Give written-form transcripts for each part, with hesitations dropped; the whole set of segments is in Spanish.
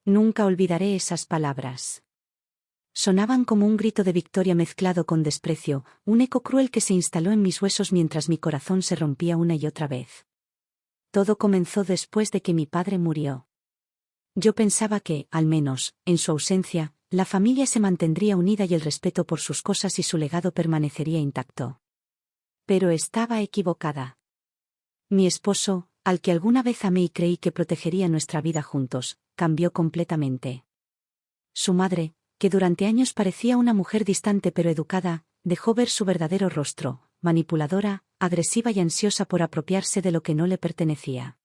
Nunca olvidaré esas palabras. Sonaban como un grito de victoria mezclado con desprecio, un eco cruel que se instaló en mis huesos mientras mi corazón se rompía una y otra vez. Todo comenzó después de que mi padre murió. Yo pensaba que, al menos, en su ausencia, la familia se mantendría unida y el respeto por sus cosas y su legado permanecería intacto. Pero estaba equivocada. Mi esposo, al que alguna vez amé y creí que protegería nuestra vida juntos, cambió completamente. Su madre, que durante años parecía una mujer distante pero educada, dejó ver su verdadero rostro, manipuladora, agresiva y ansiosa por apropiarse de lo que no le pertenecía.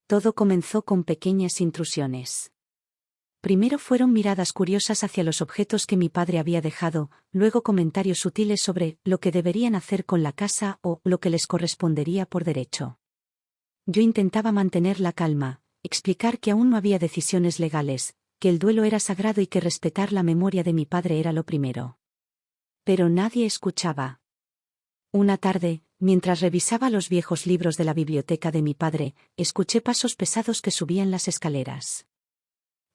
Todo comenzó con pequeñas intrusiones. Primero fueron miradas curiosas hacia los objetos que mi padre había dejado, luego comentarios sutiles sobre lo que deberían hacer con la casa o lo que les correspondería por derecho. Yo intentaba mantener la calma, explicar que aún no había decisiones legales, que el duelo era sagrado y que respetar la memoria de mi padre era lo primero. Pero nadie escuchaba. Una tarde, mientras revisaba los viejos libros de la biblioteca de mi padre, escuché pasos pesados que subían las escaleras.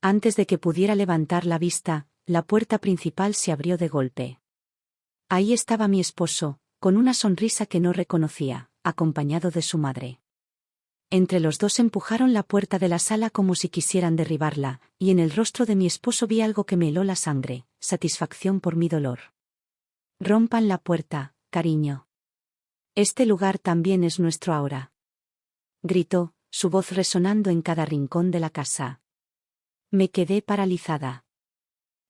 Antes de que pudiera levantar la vista, la puerta principal se abrió de golpe. Ahí estaba mi esposo, con una sonrisa que no reconocía, acompañado de su madre. Entre los dos empujaron la puerta de la sala como si quisieran derribarla, y en el rostro de mi esposo vi algo que me heló la sangre, satisfacción por mi dolor. «Rompan la puerta, cariño. Este lugar también es nuestro ahora», gritó, su voz resonando en cada rincón de la casa. Me quedé paralizada.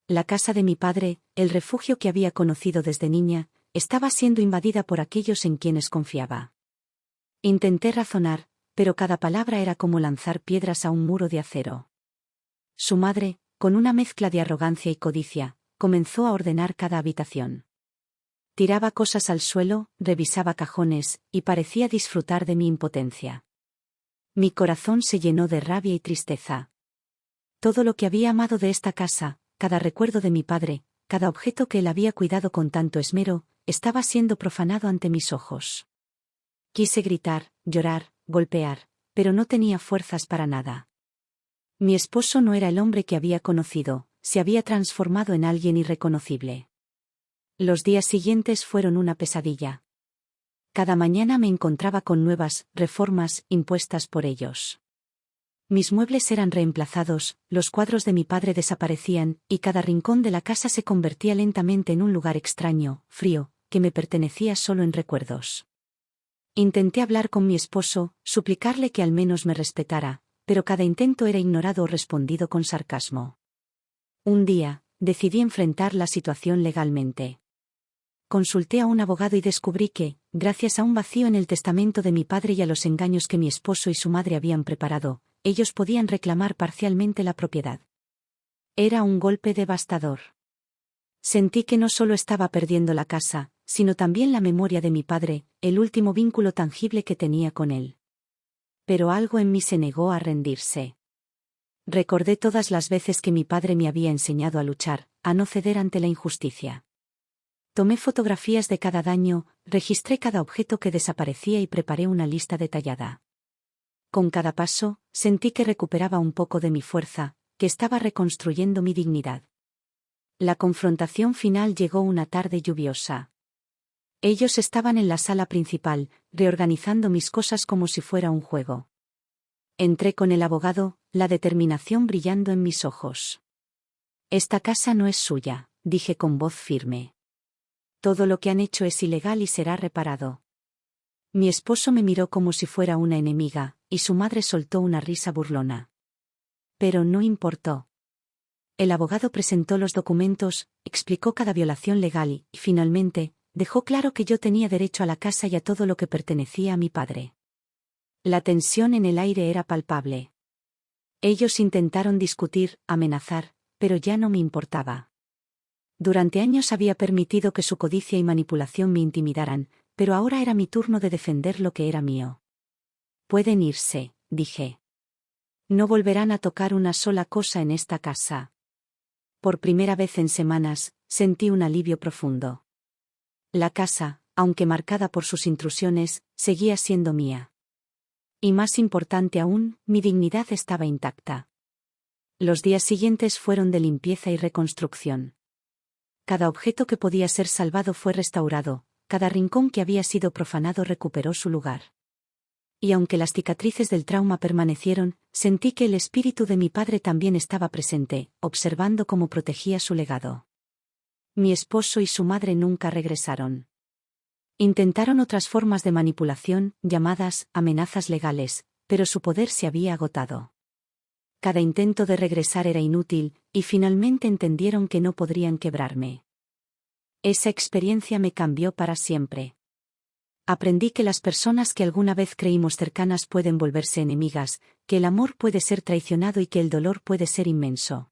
La casa de mi padre, el refugio que había conocido desde niña, estaba siendo invadida por aquellos en quienes confiaba. Intenté razonar, pero cada palabra era como lanzar piedras a un muro de acero. Su madre, con una mezcla de arrogancia y codicia, comenzó a ordenar cada habitación. Tiraba cosas al suelo, revisaba cajones, y parecía disfrutar de mi impotencia. Mi corazón se llenó de rabia y tristeza. Todo lo que había amado de esta casa, cada recuerdo de mi padre, cada objeto que él había cuidado con tanto esmero, estaba siendo profanado ante mis ojos. Quise gritar, llorar, golpear, pero no tenía fuerzas para nada. Mi esposo no era el hombre que había conocido, se había transformado en alguien irreconocible. Los días siguientes fueron una pesadilla. Cada mañana me encontraba con nuevas reformas impuestas por ellos. Mis muebles eran reemplazados, los cuadros de mi padre desaparecían, y cada rincón de la casa se convertía lentamente en un lugar extraño, frío, que me pertenecía solo en recuerdos. Intenté hablar con mi esposo, suplicarle que al menos me respetara, pero cada intento era ignorado o respondido con sarcasmo. Un día, decidí enfrentar la situación legalmente. Consulté a un abogado y descubrí que, gracias a un vacío en el testamento de mi padre y a los engaños que mi esposo y su madre habían preparado, ellos podían reclamar parcialmente la propiedad. Era un golpe devastador. Sentí que no solo estaba perdiendo la casa, sino también la memoria de mi padre, el último vínculo tangible que tenía con él. Pero algo en mí se negó a rendirse. Recordé todas las veces que mi padre me había enseñado a luchar, a no ceder ante la injusticia. Tomé fotografías de cada daño, registré cada objeto que desaparecía y preparé una lista detallada. Con cada paso, sentí que recuperaba un poco de mi fuerza, que estaba reconstruyendo mi dignidad. La confrontación final llegó una tarde lluviosa. Ellos estaban en la sala principal, reorganizando mis cosas como si fuera un juego. Entré con el abogado, la determinación brillando en mis ojos. «Esta casa no es suya», dije con voz firme. «Todo lo que han hecho es ilegal y será reparado». Mi esposo me miró como si fuera una enemiga, y su madre soltó una risa burlona. Pero no importó. El abogado presentó los documentos, explicó cada violación legal y, finalmente, dejó claro que yo tenía derecho a la casa y a todo lo que pertenecía a mi padre. La tensión en el aire era palpable. Ellos intentaron discutir, amenazar, pero ya no me importaba. Durante años había permitido que su codicia y manipulación me intimidaran, pero ahora era mi turno de defender lo que era mío. «Pueden irse», dije. «No volverán a tocar una sola cosa en esta casa». Por primera vez en semanas, sentí un alivio profundo. La casa, aunque marcada por sus intrusiones, seguía siendo mía. Y más importante aún, mi dignidad estaba intacta. Los días siguientes fueron de limpieza y reconstrucción. Cada objeto que podía ser salvado fue restaurado, cada rincón que había sido profanado recuperó su lugar. Y aunque las cicatrices del trauma permanecieron, sentí que el espíritu de mi padre también estaba presente, observando cómo protegía su legado. Mi esposo y su madre nunca regresaron. Intentaron otras formas de manipulación, llamadas amenazas legales, pero su poder se había agotado. Cada intento de regresar era inútil, y finalmente entendieron que no podrían quebrarme. Esa experiencia me cambió para siempre. Aprendí que las personas que alguna vez creímos cercanas pueden volverse enemigas, que el amor puede ser traicionado y que el dolor puede ser inmenso.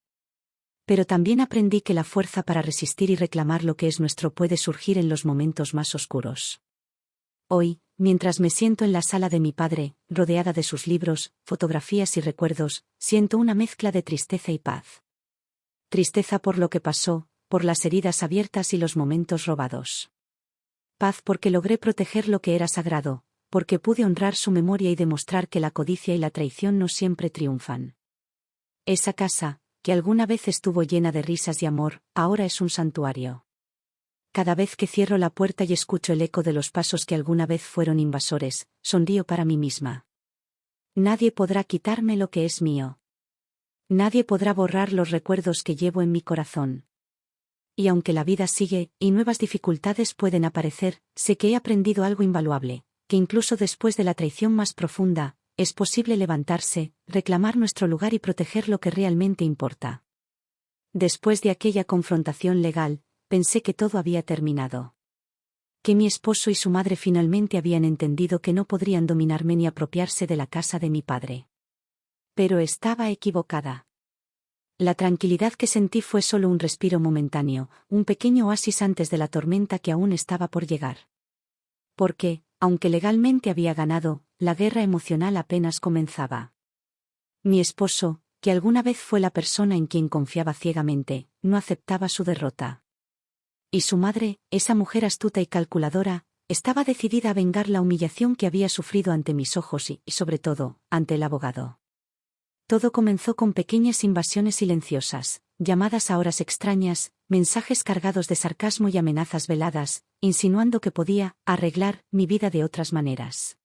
Pero también aprendí que la fuerza para resistir y reclamar lo que es nuestro puede surgir en los momentos más oscuros. Hoy, mientras me siento en la sala de mi padre, rodeada de sus libros, fotografías y recuerdos, siento una mezcla de tristeza y paz. Tristeza por lo que pasó, por las heridas abiertas y los momentos robados. Paz porque logré proteger lo que era sagrado, porque pude honrar su memoria y demostrar que la codicia y la traición no siempre triunfan. Esa casa, que alguna vez estuvo llena de risas y amor, ahora es un santuario. Cada vez que cierro la puerta y escucho el eco de los pasos que alguna vez fueron invasores, sonrío para mí misma. Nadie podrá quitarme lo que es mío. Nadie podrá borrar los recuerdos que llevo en mi corazón. Y aunque la vida sigue, y nuevas dificultades pueden aparecer, sé que he aprendido algo invaluable, que incluso después de la traición más profunda, es posible levantarse, reclamar nuestro lugar y proteger lo que realmente importa. Después de aquella confrontación legal, pensé que todo había terminado. Que mi esposo y su madre finalmente habían entendido que no podrían dominarme ni apropiarse de la casa de mi padre. Pero estaba equivocada. La tranquilidad que sentí fue solo un respiro momentáneo, un pequeño oasis antes de la tormenta que aún estaba por llegar. Porque, aunque legalmente había ganado, la guerra emocional apenas comenzaba. Mi esposo, que alguna vez fue la persona en quien confiaba ciegamente, no aceptaba su derrota. Y su madre, esa mujer astuta y calculadora, estaba decidida a vengar la humillación que había sufrido ante mis ojos y, sobre todo, ante el abogado. Todo comenzó con pequeñas invasiones silenciosas, llamadas a horas extrañas, mensajes cargados de sarcasmo y amenazas veladas, insinuando que podía arreglar mi vida de otras maneras.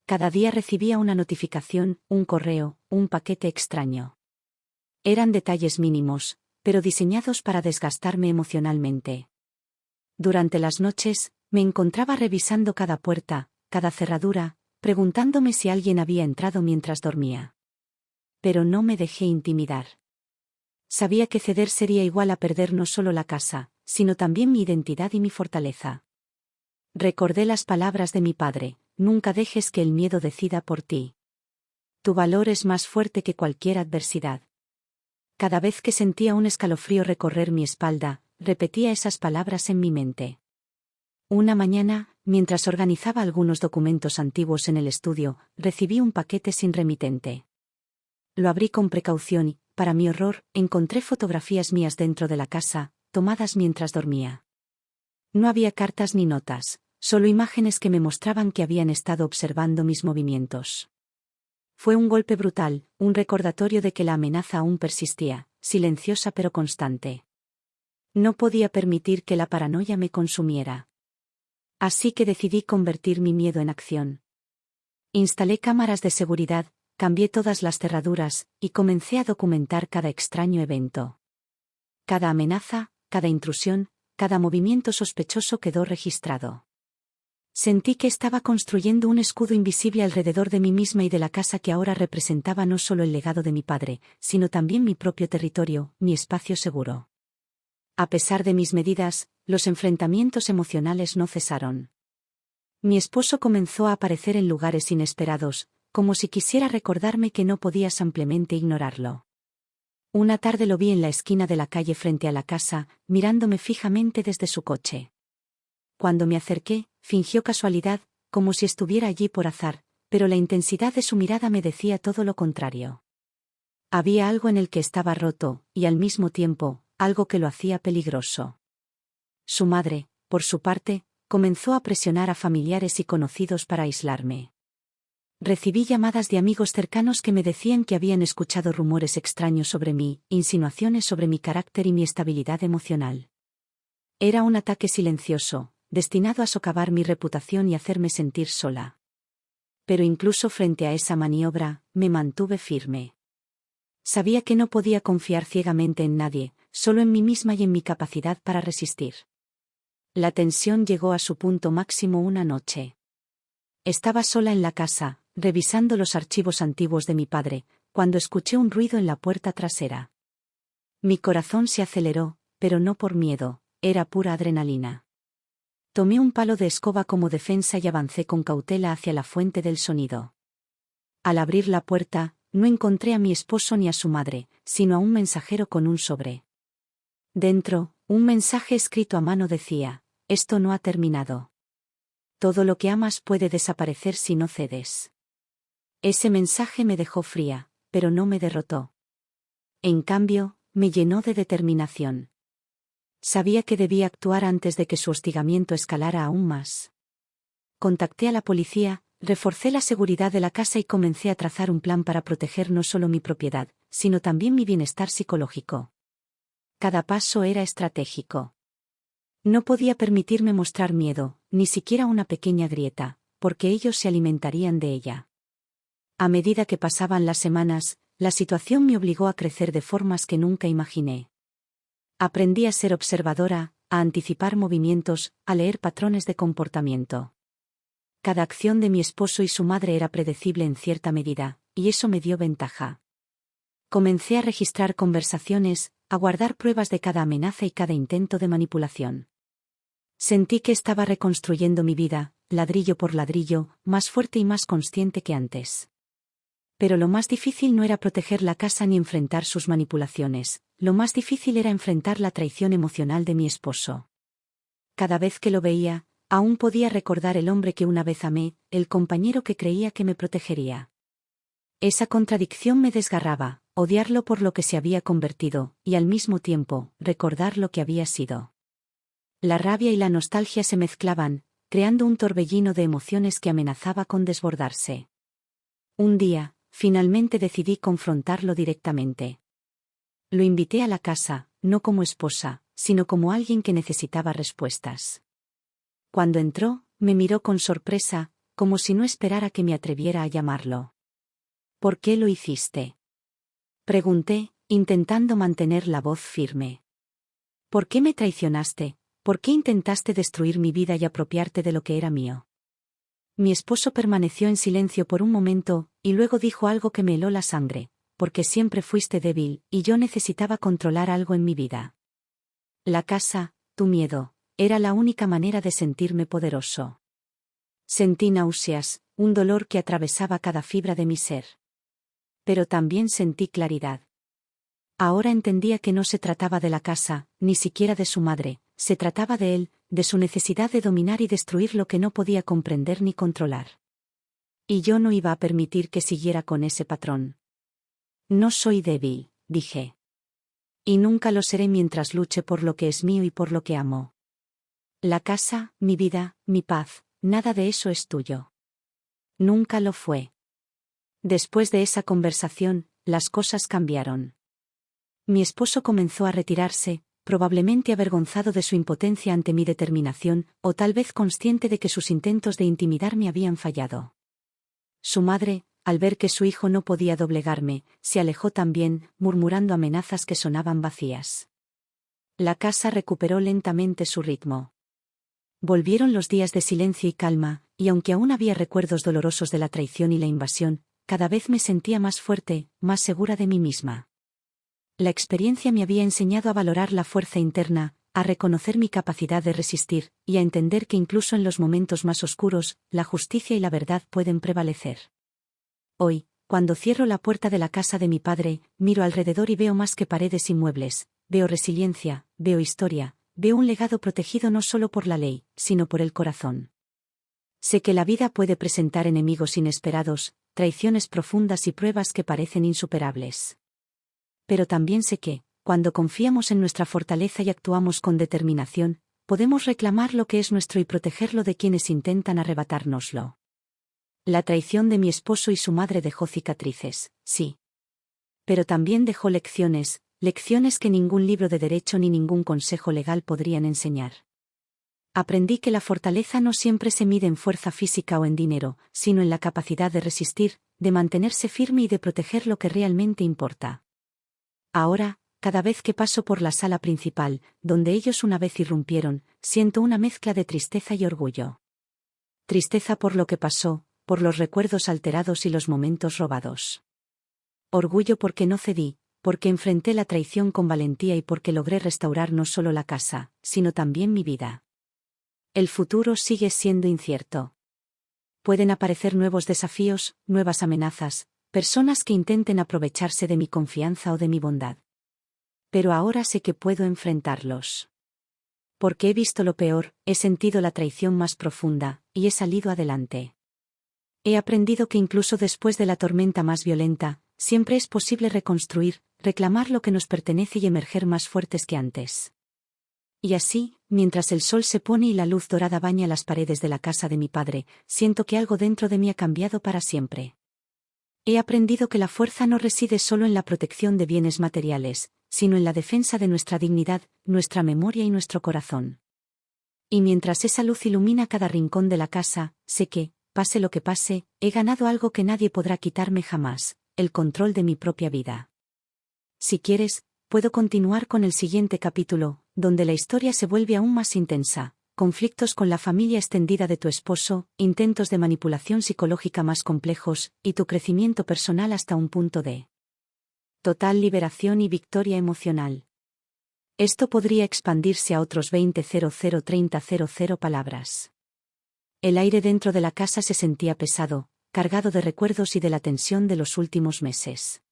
Cada día recibía una notificación, un correo, un paquete extraño. Eran detalles mínimos, pero diseñados para desgastarme emocionalmente. Durante las noches, me encontraba revisando cada puerta, cada cerradura, preguntándome si alguien había entrado mientras dormía. Pero no me dejé intimidar. Sabía que ceder sería igual a perder no solo la casa, sino también mi identidad y mi fortaleza. Recordé las palabras de mi padre: nunca dejes que el miedo decida por ti. Tu valor es más fuerte que cualquier adversidad. Cada vez que sentía un escalofrío recorrer mi espalda, repetía esas palabras en mi mente. Una mañana, mientras organizaba algunos documentos antiguos en el estudio, recibí un paquete sin remitente. Lo abrí con precaución y, para mi horror, encontré fotografías mías dentro de la casa, tomadas mientras dormía. No había cartas ni notas, solo imágenes que me mostraban que habían estado observando mis movimientos. Fue un golpe brutal, un recordatorio de que la amenaza aún persistía, silenciosa pero constante. No podía permitir que la paranoia me consumiera. Así que decidí convertir mi miedo en acción. Instalé cámaras de seguridad, cambié todas las cerraduras, y comencé a documentar cada extraño evento. Cada amenaza, cada intrusión, cada movimiento sospechoso quedó registrado. Sentí que estaba construyendo un escudo invisible alrededor de mí misma y de la casa que ahora representaba no solo el legado de mi padre, sino también mi propio territorio, mi espacio seguro. A pesar de mis medidas, los enfrentamientos emocionales no cesaron. Mi esposo comenzó a aparecer en lugares inesperados, como si quisiera recordarme que no podía simplemente ignorarlo. Una tarde lo vi en la esquina de la calle frente a la casa, mirándome fijamente desde su coche. Cuando me acerqué, fingió casualidad, como si estuviera allí por azar, pero la intensidad de su mirada me decía todo lo contrario. Había algo en el que estaba roto, y al mismo tiempo, algo que lo hacía peligroso. Su madre, por su parte, comenzó a presionar a familiares y conocidos para aislarme. Recibí llamadas de amigos cercanos que me decían que habían escuchado rumores extraños sobre mí, insinuaciones sobre mi carácter y mi estabilidad emocional. Era un ataque silencioso, destinado a socavar mi reputación y hacerme sentir sola. Pero incluso frente a esa maniobra, me mantuve firme. Sabía que no podía confiar ciegamente en nadie, solo en mí misma y en mi capacidad para resistir. La tensión llegó a su punto máximo una noche. Estaba sola en la casa, revisando los archivos antiguos de mi padre, cuando escuché un ruido en la puerta trasera. Mi corazón se aceleró, pero no por miedo, era pura adrenalina. Tomé un palo de escoba como defensa y avancé con cautela hacia la fuente del sonido. Al abrir la puerta, no encontré a mi esposo ni a su madre, sino a un mensajero con un sobre. Dentro, un mensaje escrito a mano decía: «Esto no ha terminado. Todo lo que amas puede desaparecer si no cedes». Ese mensaje me dejó fría, pero no me derrotó. En cambio, me llenó de determinación. Sabía que debía actuar antes de que su hostigamiento escalara aún más. Contacté a la policía, reforcé la seguridad de la casa y comencé a trazar un plan para proteger no solo mi propiedad, sino también mi bienestar psicológico. Cada paso era estratégico. No podía permitirme mostrar miedo, ni siquiera una pequeña grieta, porque ellos se alimentarían de ella. A medida que pasaban las semanas, la situación me obligó a crecer de formas que nunca imaginé. Aprendí a ser observadora, a anticipar movimientos, a leer patrones de comportamiento. Cada acción de mi esposo y su madre era predecible en cierta medida, y eso me dio ventaja. Comencé a registrar conversaciones, a guardar pruebas de cada amenaza y cada intento de manipulación. Sentí que estaba reconstruyendo mi vida, ladrillo por ladrillo, más fuerte y más consciente que antes. Pero lo más difícil no era proteger la casa ni enfrentar sus manipulaciones, lo más difícil era enfrentar la traición emocional de mi esposo. Cada vez que lo veía, aún podía recordar el hombre que una vez amé, el compañero que creía que me protegería. Esa contradicción me desgarraba, odiarlo por lo que se había convertido, y al mismo tiempo, recordar lo que había sido. La rabia y la nostalgia se mezclaban, creando un torbellino de emociones que amenazaba con desbordarse. Un día, finalmente decidí confrontarlo directamente. Lo invité a la casa, no como esposa, sino como alguien que necesitaba respuestas. Cuando entró, me miró con sorpresa, como si no esperara que me atreviera a llamarlo. «¿Por qué lo hiciste?», pregunté, intentando mantener la voz firme. «¿Por qué me traicionaste? ¿Por qué intentaste destruir mi vida y apropiarte de lo que era mío?». Mi esposo permaneció en silencio por un momento, y luego dijo algo que me heló la sangre: «Porque siempre fuiste débil, y yo necesitaba controlar algo en mi vida». La casa, tu miedo, era la única manera de sentirme poderoso. Sentí náuseas, un dolor que atravesaba cada fibra de mi ser. Pero también sentí claridad. Ahora entendía que no se trataba de la casa, ni siquiera de su madre, se trataba de él, de su necesidad de dominar y destruir lo que no podía comprender ni controlar. Y yo no iba a permitir que siguiera con ese patrón. «No soy débil», dije. «Y nunca lo seré mientras luche por lo que es mío y por lo que amo. La casa, mi vida, mi paz, nada de eso es tuyo». Nunca lo fue. Después de esa conversación, las cosas cambiaron. Mi esposo comenzó a retirarse, probablemente avergonzado de su impotencia ante mi determinación, o tal vez consciente de que sus intentos de intimidarme habían fallado. Su madre, al ver que su hijo no podía doblegarme, se alejó también, murmurando amenazas que sonaban vacías. La casa recuperó lentamente su ritmo. Volvieron los días de silencio y calma, y aunque aún había recuerdos dolorosos de la traición y la invasión, cada vez me sentía más fuerte, más segura de mí misma. La experiencia me había enseñado a valorar la fuerza interna, a reconocer mi capacidad de resistir, y a entender que incluso en los momentos más oscuros, la justicia y la verdad pueden prevalecer. Hoy, cuando cierro la puerta de la casa de mi padre, miro alrededor y veo más que paredes y muebles, veo resiliencia, veo historia, veo un legado protegido no solo por la ley, sino por el corazón. Sé que la vida puede presentar enemigos inesperados, traiciones profundas y pruebas que parecen insuperables. Pero también sé que, cuando confiamos en nuestra fortaleza y actuamos con determinación, podemos reclamar lo que es nuestro y protegerlo de quienes intentan arrebatárnoslo. La traición de mi esposo y su madre dejó cicatrices, sí. Pero también dejó lecciones, lecciones que ningún libro de derecho ni ningún consejo legal podrían enseñar. Aprendí que la fortaleza no siempre se mide en fuerza física o en dinero, sino en la capacidad de resistir, de mantenerse firme y de proteger lo que realmente importa. Ahora, cada vez que paso por la sala principal, donde ellos una vez irrumpieron, siento una mezcla de tristeza y orgullo. Tristeza por lo que pasó, por los recuerdos alterados y los momentos robados. Orgullo porque no cedí, porque enfrenté la traición con valentía y porque logré restaurar no solo la casa, sino también mi vida. El futuro sigue siendo incierto. Pueden aparecer nuevos desafíos, nuevas amenazas, personas que intenten aprovecharse de mi confianza o de mi bondad. Pero ahora sé que puedo enfrentarlos. Porque he visto lo peor, he sentido la traición más profunda, y he salido adelante. He aprendido que incluso después de la tormenta más violenta, siempre es posible reconstruir, reclamar lo que nos pertenece y emerger más fuertes que antes. Y así, mientras el sol se pone y la luz dorada baña las paredes de la casa de mi padre, siento que algo dentro de mí ha cambiado para siempre. He aprendido que la fuerza no reside solo en la protección de bienes materiales, sino en la defensa de nuestra dignidad, nuestra memoria y nuestro corazón. Y mientras esa luz ilumina cada rincón de la casa, sé que, pase lo que pase, he ganado algo que nadie podrá quitarme jamás, el control de mi propia vida. Si quieres, puedo continuar con el siguiente capítulo, donde la historia se vuelve aún más intensa. Conflictos con la familia extendida de tu esposo, intentos de manipulación psicológica más complejos, y tu crecimiento personal hasta un punto de total liberación y victoria emocional. Esto podría expandirse a otros 20,030,000 palabras. El aire dentro de la casa se sentía pesado, cargado de recuerdos y de la tensión de los últimos meses.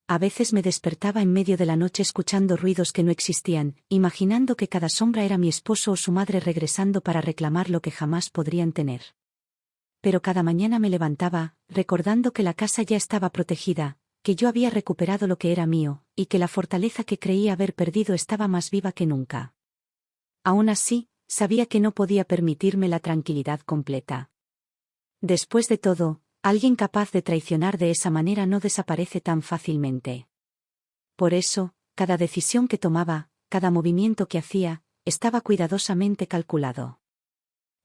A veces me despertaba en medio de la noche escuchando ruidos que no existían, imaginando que cada sombra era mi esposo o su madre regresando para reclamar lo que jamás podrían tener. Pero cada mañana me levantaba, recordando que la casa ya estaba protegida, que yo había recuperado lo que era mío, y que la fortaleza que creía haber perdido estaba más viva que nunca. Aún así, sabía que no podía permitirme la tranquilidad completa. Después de todo, alguien capaz de traicionar de esa manera no desaparece tan fácilmente. Por eso, cada decisión que tomaba, cada movimiento que hacía, estaba cuidadosamente calculado.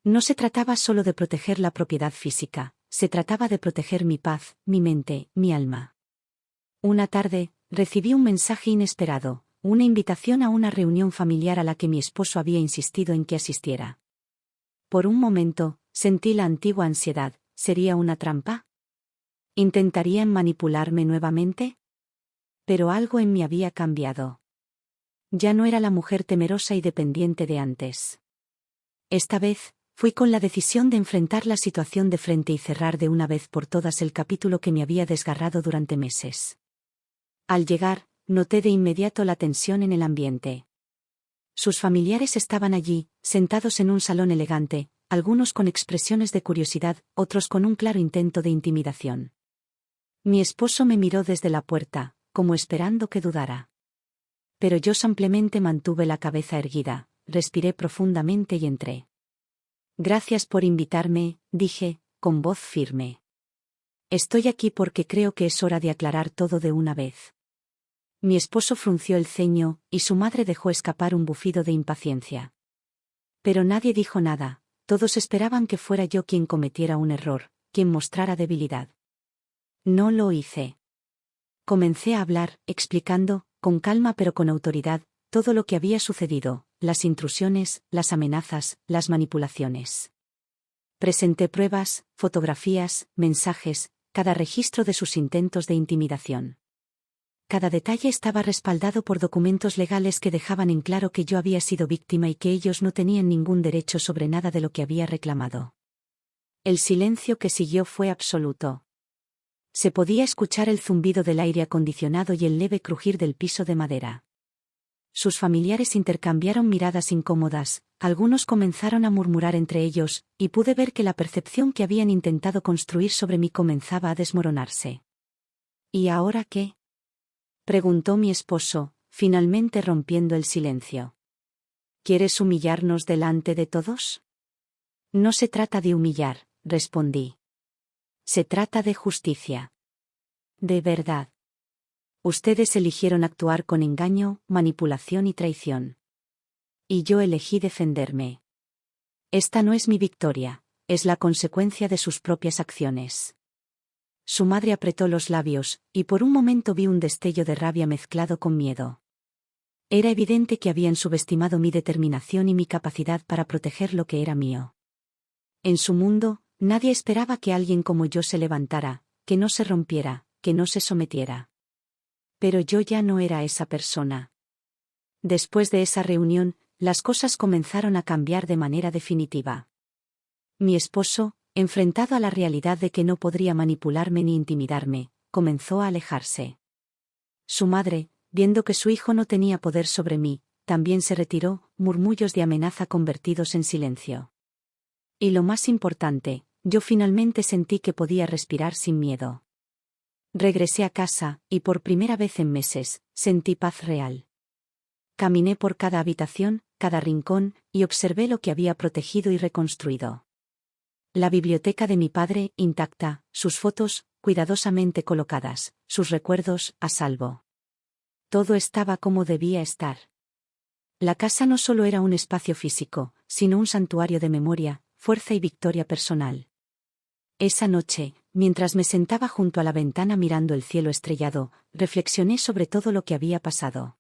No se trataba solo de proteger la propiedad física, se trataba de proteger mi paz, mi mente, mi alma. Una tarde, recibí un mensaje inesperado, una invitación a una reunión familiar a la que mi esposo había insistido en que asistiera. Por un momento, sentí la antigua ansiedad. ¿Sería una trampa? ¿Intentarían manipularme nuevamente? Pero algo en mí había cambiado. Ya no era la mujer temerosa y dependiente de antes. Esta vez, fui con la decisión de enfrentar la situación de frente y cerrar de una vez por todas el capítulo que me había desgarrado durante meses. Al llegar, noté de inmediato la tensión en el ambiente. Sus familiares estaban allí, sentados en un salón elegante, algunos con expresiones de curiosidad, otros con un claro intento de intimidación. Mi esposo me miró desde la puerta, como esperando que dudara. Pero yo simplemente mantuve la cabeza erguida, respiré profundamente y entré. Gracias por invitarme, dije, con voz firme. Estoy aquí porque creo que es hora de aclarar todo de una vez. Mi esposo frunció el ceño, y su madre dejó escapar un bufido de impaciencia. Pero nadie dijo nada. Todos esperaban que fuera yo quien cometiera un error, quien mostrara debilidad. No lo hice. Comencé a hablar, explicando, con calma pero con autoridad, todo lo que había sucedido, las intrusiones, las amenazas, las manipulaciones. Presenté pruebas, fotografías, mensajes, cada registro de sus intentos de intimidación. Cada detalle estaba respaldado por documentos legales que dejaban en claro que yo había sido víctima y que ellos no tenían ningún derecho sobre nada de lo que había reclamado. El silencio que siguió fue absoluto. Se podía escuchar el zumbido del aire acondicionado y el leve crujir del piso de madera. Sus familiares intercambiaron miradas incómodas, algunos comenzaron a murmurar entre ellos, y pude ver que la percepción que habían intentado construir sobre mí comenzaba a desmoronarse. ¿Y ahora qué?, preguntó mi esposo, finalmente rompiendo el silencio. ¿Quieres humillarnos delante de todos? No se trata de humillar, respondí. Se trata de justicia. De verdad. Ustedes eligieron actuar con engaño, manipulación y traición. Y yo elegí defenderme. Esta no es mi victoria, es la consecuencia de sus propias acciones. Su madre apretó los labios, y por un momento vi un destello de rabia mezclado con miedo. Era evidente que habían subestimado mi determinación y mi capacidad para proteger lo que era mío. En su mundo, nadie esperaba que alguien como yo se levantara, que no se rompiera, que no se sometiera. Pero yo ya no era esa persona. Después de esa reunión, las cosas comenzaron a cambiar de manera definitiva. Mi esposo, enfrentado a la realidad de que no podría manipularme ni intimidarme, comenzó a alejarse. Su madre, viendo que su hijo no tenía poder sobre mí, también se retiró, murmullos de amenaza convertidos en silencio. Y lo más importante, yo finalmente sentí que podía respirar sin miedo. Regresé a casa, y por primera vez en meses, sentí paz real. Caminé por cada habitación, cada rincón, y observé lo que había protegido y reconstruido. La biblioteca de mi padre, intacta, sus fotos, cuidadosamente colocadas, sus recuerdos, a salvo. Todo estaba como debía estar. La casa no solo era un espacio físico, sino un santuario de memoria, fuerza y victoria personal. Esa noche, mientras me sentaba junto a la ventana mirando el cielo estrellado, reflexioné sobre todo lo que había pasado.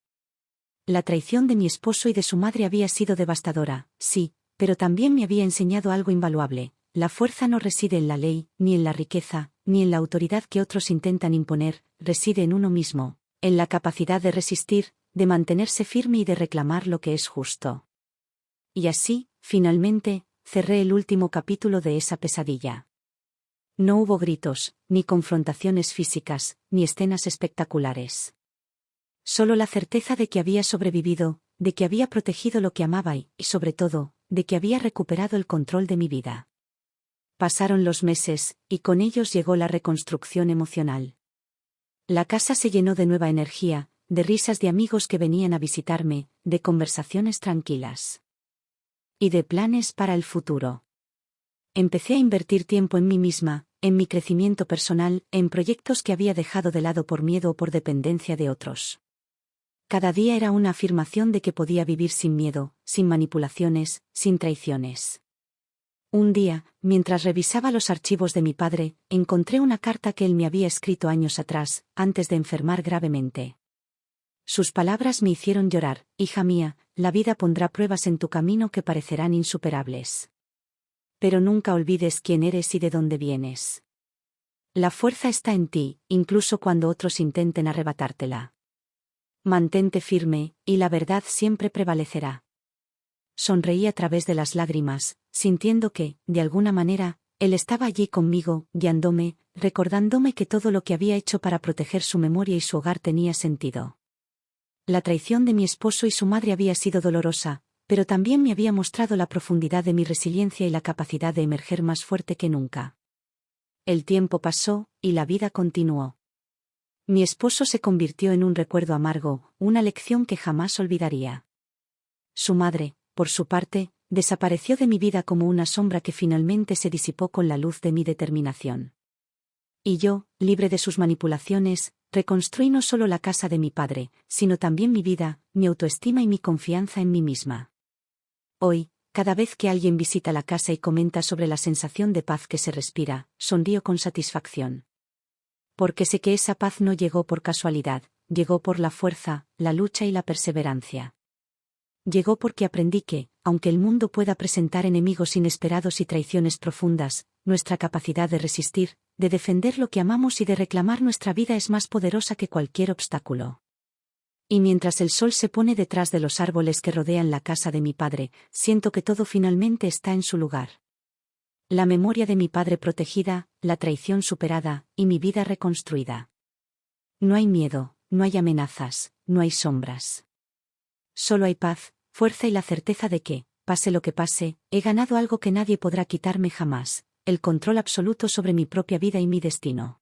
La traición de mi esposo y de su madre había sido devastadora, sí, pero también me había enseñado algo invaluable. La fuerza no reside en la ley, ni en la riqueza, ni en la autoridad que otros intentan imponer, reside en uno mismo, en la capacidad de resistir, de mantenerse firme y de reclamar lo que es justo. Y así, finalmente, cerré el último capítulo de esa pesadilla. No hubo gritos, ni confrontaciones físicas, ni escenas espectaculares. Solo la certeza de que había sobrevivido, de que había protegido lo que amaba y, sobre todo, de que había recuperado el control de mi vida. Pasaron los meses, y con ellos llegó la reconstrucción emocional. La casa se llenó de nueva energía, de risas de amigos que venían a visitarme, de conversaciones tranquilas. Y de planes para el futuro. Empecé a invertir tiempo en mí misma, en mi crecimiento personal, en proyectos que había dejado de lado por miedo o por dependencia de otros. Cada día era una afirmación de que podía vivir sin miedo, sin manipulaciones, sin traiciones. Un día, mientras revisaba los archivos de mi padre, encontré una carta que él me había escrito años atrás, antes de enfermar gravemente. Sus palabras me hicieron llorar: hija mía, la vida pondrá pruebas en tu camino que parecerán insuperables. Pero nunca olvides quién eres y de dónde vienes. La fuerza está en ti, incluso cuando otros intenten arrebatártela. Mantente firme, y la verdad siempre prevalecerá. Sonreí a través de las lágrimas, sintiendo que, de alguna manera, él estaba allí conmigo, guiándome, recordándome que todo lo que había hecho para proteger su memoria y su hogar tenía sentido. La traición de mi esposo y su madre había sido dolorosa, pero también me había mostrado la profundidad de mi resiliencia y la capacidad de emerger más fuerte que nunca. El tiempo pasó, y la vida continuó. Mi esposo se convirtió en un recuerdo amargo, una lección que jamás olvidaría. Su madre, por su parte, desapareció de mi vida como una sombra que finalmente se disipó con la luz de mi determinación. Y yo, libre de sus manipulaciones, reconstruí no solo la casa de mi padre, sino también mi vida, mi autoestima y mi confianza en mí misma. Hoy, cada vez que alguien visita la casa y comenta sobre la sensación de paz que se respira, sonrío con satisfacción. Porque sé que esa paz no llegó por casualidad, llegó por la fuerza, la lucha y la perseverancia. Llegó porque aprendí que, aunque el mundo pueda presentar enemigos inesperados y traiciones profundas, nuestra capacidad de resistir, de defender lo que amamos y de reclamar nuestra vida es más poderosa que cualquier obstáculo. Y mientras el sol se pone detrás de los árboles que rodean la casa de mi padre, siento que todo finalmente está en su lugar. La memoria de mi padre protegida, la traición superada, y mi vida reconstruida. No hay miedo, no hay amenazas, no hay sombras. Solo hay paz, fuerza y la certeza de que, pase lo que pase, he ganado algo que nadie podrá quitarme jamás: el control absoluto sobre mi propia vida y mi destino.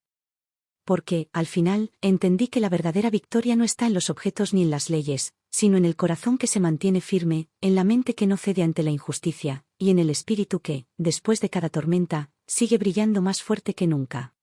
Porque, al final, entendí que la verdadera victoria no está en los objetos ni en las leyes, sino en el corazón que se mantiene firme, en la mente que no cede ante la injusticia, y en el espíritu que, después de cada tormenta, sigue brillando más fuerte que nunca.